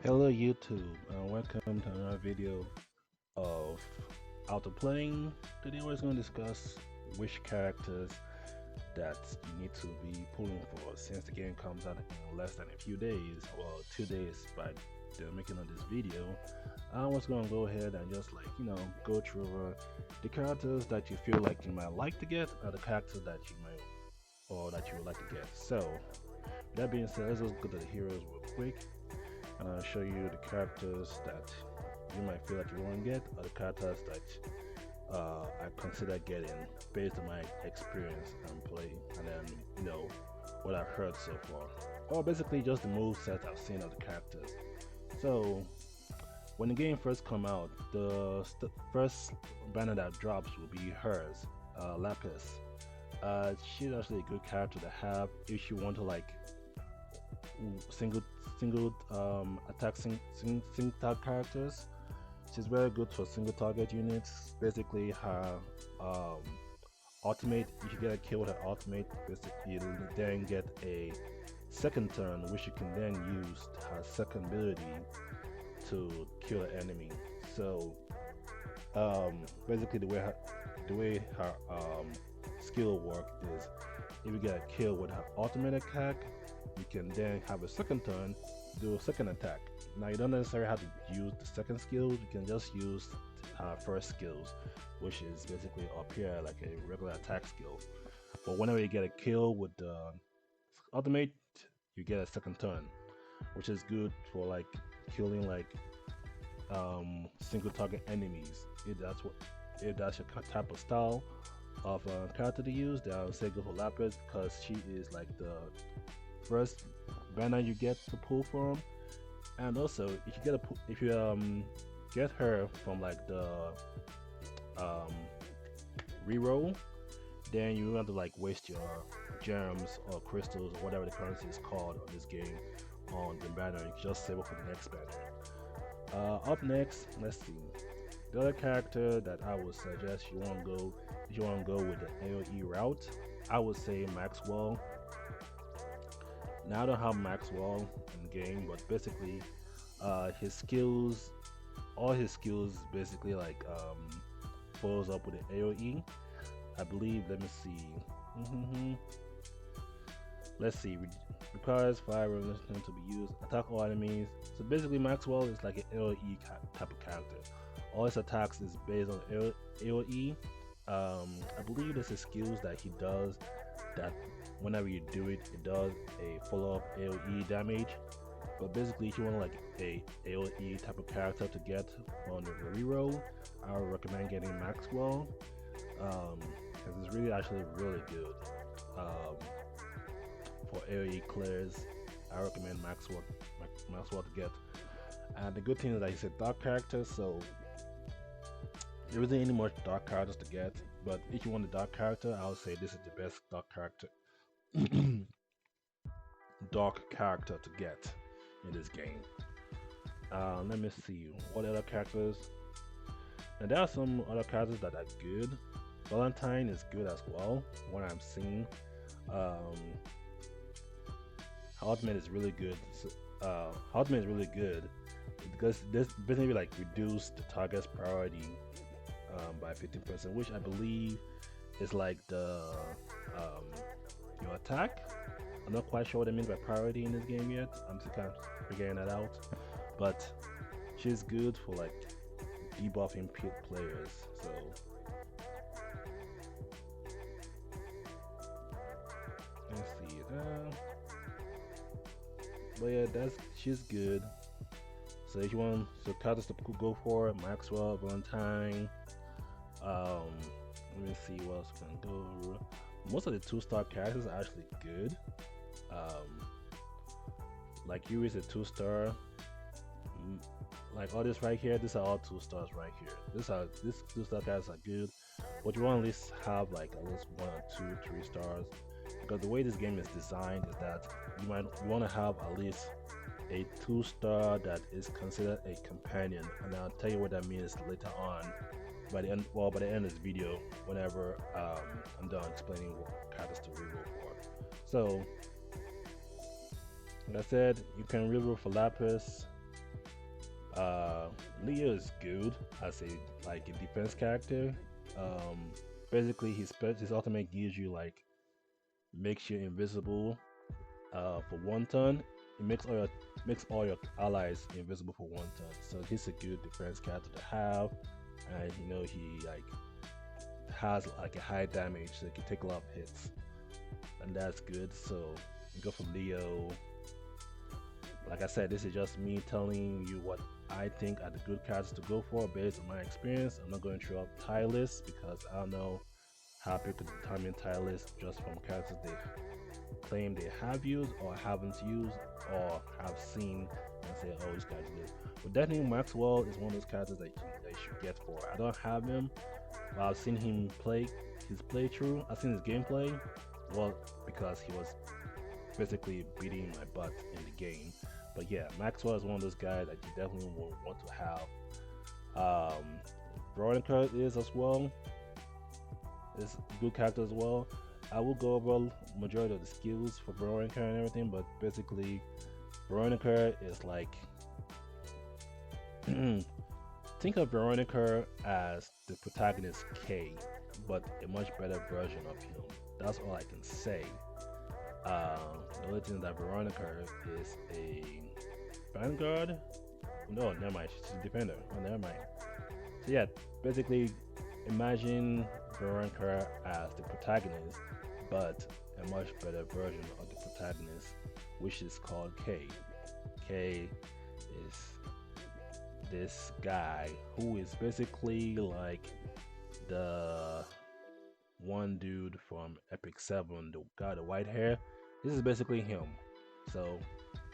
Hello YouTube, and welcome to another video of OUTERPLANE. Today we're going to discuss which characters that you need to be pulling for since the game comes out in less than a few days, well 2 days by the making of this video. I was going to go ahead and just go through the characters that you feel like you might like to get or the characters that you might or that you would like to get. So that being said, let's just go to the heroes real quick and I'll show you the characters that you might feel like you want to get, or the characters that I consider getting based on my experience and play, and then what I've heard so far, or basically just the move set I've seen of the characters. So when the game first come out, the first banner that drops will be hers, Lapis. She's actually a good character to have if you want to single attack single target characters. She's very good for single target units. Basically, her um, ultimate. If you get a kill with her ultimate, basically you'll then get a second turn, which you can then use her second ability to kill an enemy. So basically, the way her skill work is, if you get a kill with her ultimate attack, you can then have a second turn, do a second attack. Now you don't necessarily have to use the second skill, you can just use first skills, which is basically up here like a regular attack skill. But whenever you get a kill with the ultimate, you get a second turn, which is good for like killing single target enemies. If that's your type of style of character to use, then I would say go for Lapis because she is like the first banner you get to pull from. And also, if you get her from like the um, reroll, then you don't have to like waste your gems or crystals or whatever the currency is called on this game on the banner. You can just save it for the next banner. Up next, let's see. The other character that I would suggest you want to go, if you want to go with the AoE route, I would say Maxwell. Now I don't have Maxwell in the game, but basically, his skills, all his skills, basically follows up with the AOE. I believe. Let me see. Let's see. Requires fire resistance to be used. Attack all enemies. So basically, Maxwell is like an AOE type of character. All his attacks is based on AOE. I believe there's a skills that he does that whenever you do it, it does a follow-up AOE damage. But basically, if you want like a AOE type of character to get on the reroll, I would recommend getting Maxwell because it's really actually really good for AOE clears. I recommend Maxwell to get. And the good thing is that he's a dark character, so there isn't any more dark characters to get. But if you want a dark character, I would say this is the best dark character dark character to get in this game. Let me see what other characters. And there are some other characters that are good. Valentine is good as well. What I'm seeing, Ultimate is really good. Ultimate is really good because this basically like reduce the target's priority by 15%, which I believe is like the your attack. I'm not quite sure what it means by priority in this game yet. I'm still kind of figuring that out. But she's good for like debuffing players. So let's see. But yeah, she's good. So if you want so characters to go for, Maxwell, Valentine. Let me see what else we can go. Most of the 2-star characters are actually good. Like Yuri is a 2-star. Like all this right here, these are all 2-stars right here. These 2-star guys are good, but you want to at least have like at least 1 or 2, 3 stars, because the way this game is designed is that you want to have at least a 2-star that is considered a companion, and I'll tell you what that means later on. By the end of this video, whenever I'm done explaining what characters to reroll for. So, like I said, you can reroll for Lapis. Uh, Leo is good as a defense character. Um, Basically, his ultimate gives you like makes you invisible for 1 turn. It makes all your allies invisible for 1 turn. So he's a good defense character to have, and he like has like a high damage, so he can take a lot of hits, and that's good. So you go for Leo. Like I said, this is just me telling you what I think are the good cards to go for based on my experience. I'm not going to throw up tie lists because I don't know how people determine tie lists just from characters they claim they have used or haven't used or have seen and say, oh, this guy's good. But definitely Maxwell is one of those characters that you should get for. I don't have him, but I've seen him play his playthrough. I've seen his gameplay. Well, because he was basically beating my butt in the game. But yeah, Maxwell is one of those guys that you definitely will want to have. Veronica is as well. Is a good character as well. I will go over majority of the skills for Veronica and everything, but basically Veronica is like think of Veronica as the protagonist K, but a much better version of him. That's all I can say. The only thing that Veronica is a vanguard. No, never mind. She's a defender. Oh, never mind. So yeah, basically, imagine Veronica as the protagonist, but a much better version of the protagonist, which is called K. K is this guy who is basically like the one dude from Epic 7, the guy with the white hair. This is basically him. So,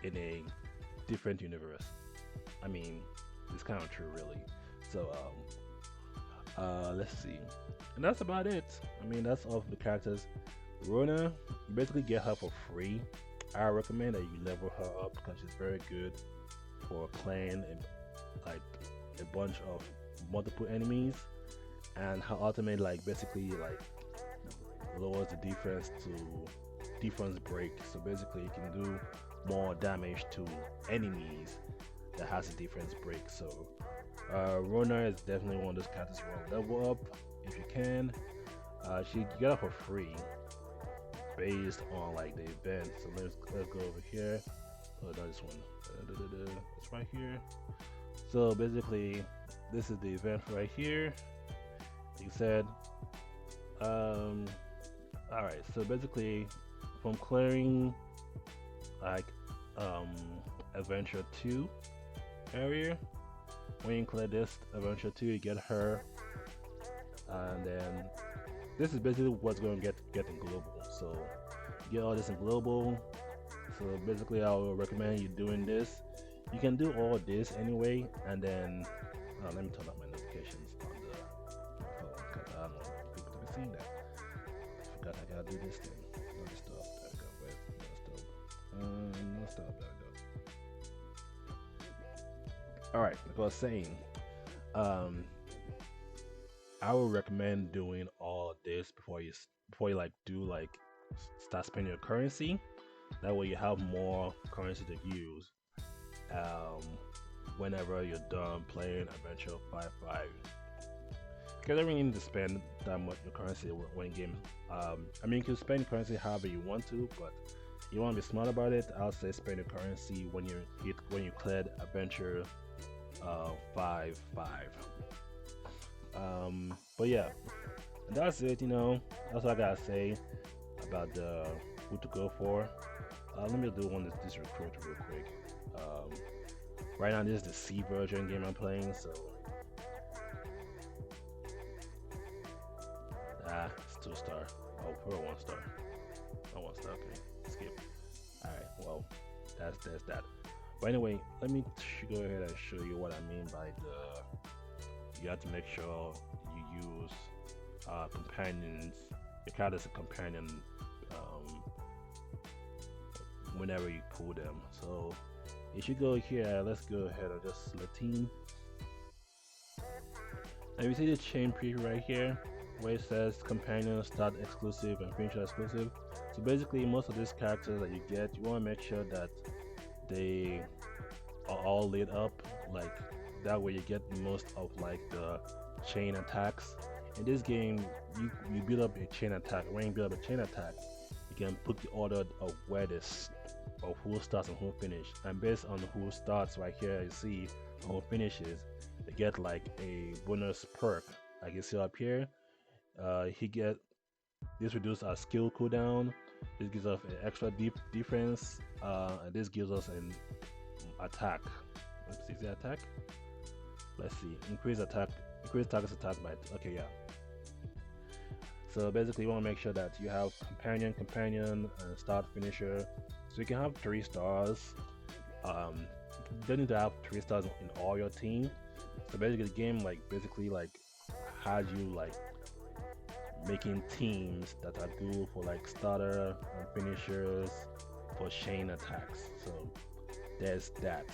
in a different universe. I mean, it's kind of true, really. So, let's see. And that's about it. I mean, that's all of the characters. Rona, you basically get her for free. I recommend that you level her up because she's very good for a clan and like a bunch of multiple enemies. And her ultimate, like, basically, like, lowers the defense to defense break, so basically you can do more damage to enemies that has a defense break. So Rona is definitely one of those characters you want to level up if you can. You get her for free based on like the event. So let's go over here. Oh, not this one. It's right here. So basically this is the event right here. You said alright, so basically from clearing like adventure 2 area, when you clear this adventure 2 you get her, and then this is basically what's going to get in global. So you get all this in global. So basically I will recommend you doing this. You can do all this anyway, and then let me turn up my notifications on the phone because I don't want people to be seeing that. I forgot I gotta do this thing. No stop. There we go. Wait, no stop. There we go. All right, like I was saying, I would recommend doing all of this before you like do like start spending your currency. That way you have more currency to use whenever you're done playing Adventure 5.5. Because you don't really need to spend that much your currency when game. I mean, you can spend currency however you want to, but you want to be smart about it. I'll say spend your currency when you cleared Adventure 5.5. But yeah, that's it. That's what I gotta say about who to go for. Let me do this recruit real quick. Right now, this is the C version game I'm playing, so it's 2-star. Oh, for 1-star. Oh, 1-star. Okay, skip. All right, well, that's that. But anyway, let me go ahead and show you what I mean by you have to make sure you use companions. Your card is a companion whenever you pull them. So if you go here, let's go ahead and just select team. And you see the chain preview right here where it says companion, start exclusive, and finisher exclusive. So basically most of these characters that you get, you want to make sure that they are all lit up, like that way you get most of like the chain attacks. In this game, you build up a chain attack. When you build up a chain attack, you can put the order of where this of who starts and who finishes. And based on who starts right here, you see and who finishes, they get like a bonus perk. Like you see up here, he get this reduces our skill cooldown. This gives us an extra defense, and this gives us an attack. Let's see the attack. Let's see, increase target's attack by okay, yeah. So basically, you want to make sure that you have companion, and start finisher. So you can have 3 stars. You don't need to have 3 stars in all your team. So basically, the game basically has you like making teams that are good for like starter and finishers for chain attacks. So there's that.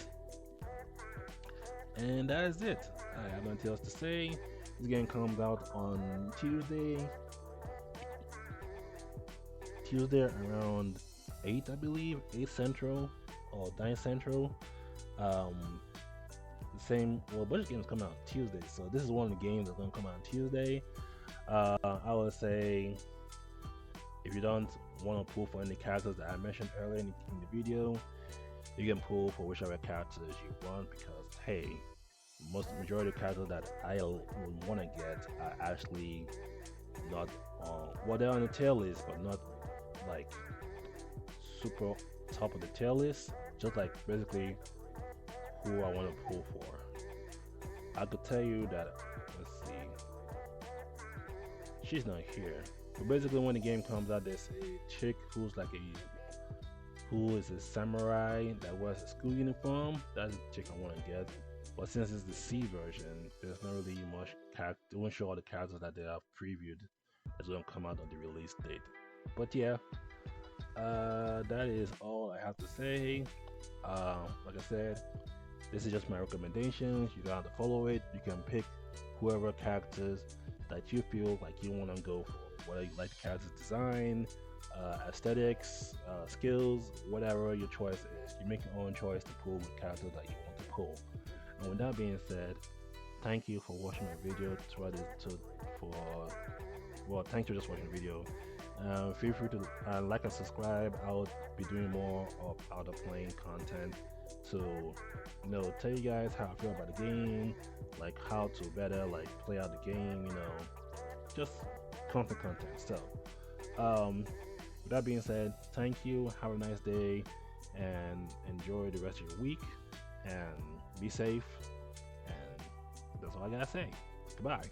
And that is it. I have nothing else to say. This game comes out on Tuesday around 8, I believe, 8 Central or 9 Central. The same, well, bunch of games come out Tuesday, so this is one of the games that's gonna come out on Tuesday. I would say if you don't want to pull for any characters that I mentioned earlier in the video, you can pull for whichever characters you want, because hey, majority of characters that I would want to get are actually not on, well, they're on the tail list, but not like super top of the tail list, just like basically who I want to pull for. I could tell you that, let's see, she's not here, but basically when the game comes out, there's a chick who is a samurai that wears a school uniform. That's the chick I want to get. But since it's the C version, there's not really much character. They won't show all the characters that they have previewed that's gonna come out on the release date. But yeah, that is all I have to say. Like I said, this is just my recommendations. You don't have to follow it. You can pick whoever characters that you feel like you want to go for. Whether you like the character's design, aesthetics, skills, whatever your choice is. You make your own choice to pull the characters that you want to pull. And with that being said, thank you for watching my video. Thanks for just watching the video. Feel free to like and subscribe. I'll be doing more of OUTERPLANE content to tell you guys how I feel about the game, like how to better play out the game, just content. So with that being said, thank you, have a nice day, and enjoy the rest of your week, and be safe, and that's all I gotta say. Goodbye.